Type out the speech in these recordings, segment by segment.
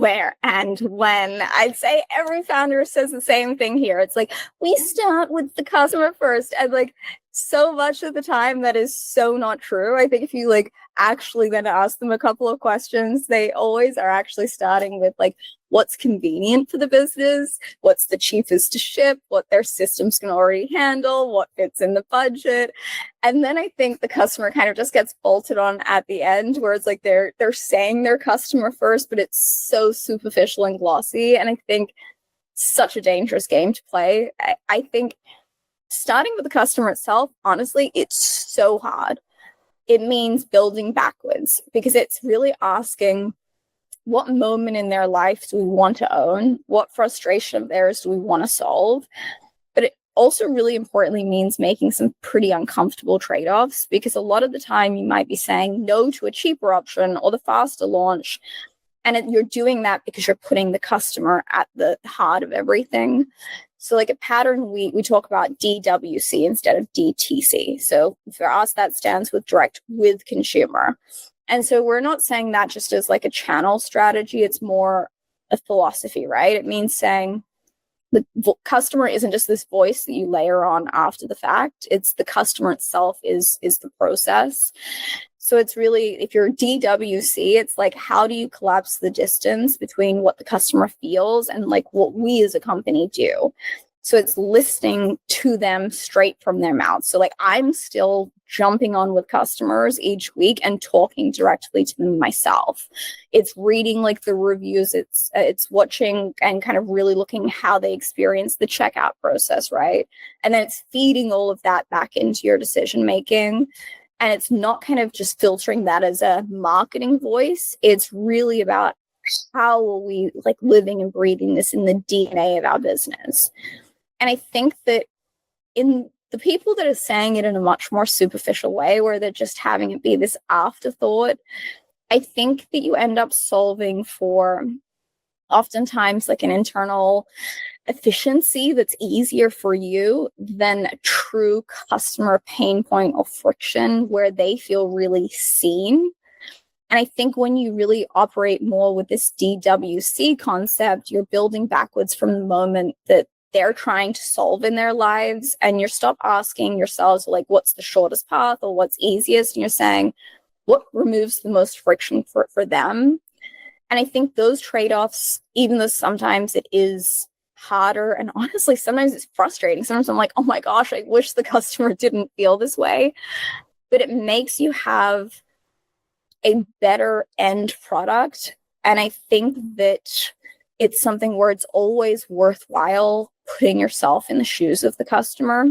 where, and when. I'd say every founder says the same thing here. It's like, we start with the customer first. And like, so much of the time that is so not true. I think if you like actually then ask them a couple of questions, they always are actually starting with like, what's convenient for the business, what's the cheapest to ship, what their systems can already handle, what fits in the budget. And then I think the customer kind of just gets bolted on at the end, where it's like they're saying their customer first, but it's so superficial and glossy. And I think such a dangerous game to play. I think starting with the customer itself, honestly, it's so hard. It means building backwards, because it's really asking, what moment in their life do we want to own? What frustration of theirs do we want to solve? But it also really importantly means making some pretty uncomfortable trade-offs, because a lot of the time you might be saying no to a cheaper option or the faster launch. And you're doing that because you're putting the customer at the heart of everything. So like a pattern, we talk about DWC instead of DTC. So for us, that stands with direct with consumer. And so we're not saying that just as like a channel strategy. It's more a philosophy, right? It means saying the customer isn't just this voice that you layer on after the fact. It's the customer itself is the process. So it's really, if you're DWC, it's like, how do you collapse the distance between what the customer feels and like what we as a company do? So it's listening to them straight from their mouths. So like, I'm still jumping on with customers each week and talking directly to them myself. It's reading like the reviews, it's watching and kind of really looking how they experience the checkout process, right? And then it's feeding all of that back into your decision making. And it's not kind of just filtering that as a marketing voice. It's really about how are we like living and breathing this in the DNA of our business. And I think that in the people that are saying it in a much more superficial way, where they're just having it be this afterthought, I think that you end up solving for oftentimes like an internal efficiency that's easier for you than a true customer pain point or friction where they feel really seen. And I think when you really operate more with this DWC concept, you're building backwards from the moment that they're trying to solve in their lives, and you're stop asking yourselves like, what's the shortest path or what's easiest? And you're saying, what removes the most friction for them? And I think those trade-offs, even though sometimes it is harder, and honestly, sometimes it's frustrating. Sometimes I'm like, oh my gosh, I wish the customer didn't feel this way. But it makes you have a better end product. And I think that it's something where it's always worthwhile putting yourself in the shoes of the customer,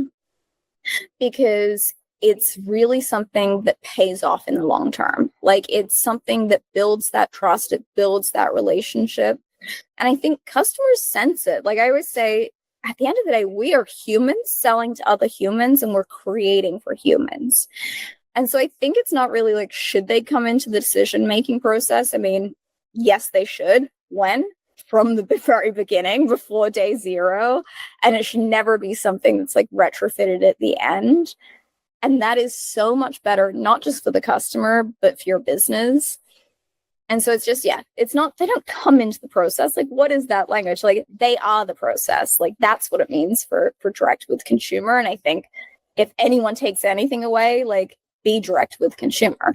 because it's really something that pays off in the long term. Like, it's something that builds that trust, it builds that relationship. And I think customers sense it. Like I always say, at the end of the day, we are humans selling to other humans, and we're creating for humans. And so I think it's not really like, should they come into the decision-making process? I mean, yes, they should. When? From the very beginning, before day zero. And it should never be something that's like retrofitted at the end. And that is so much better, not just for the customer, but for your business. And so it's just, yeah, it's not, they don't come into the process. Like, what is that language? Like, they are the process. Like, that's what it means for direct with consumer. And I think if anyone takes anything away, like, be direct with consumer.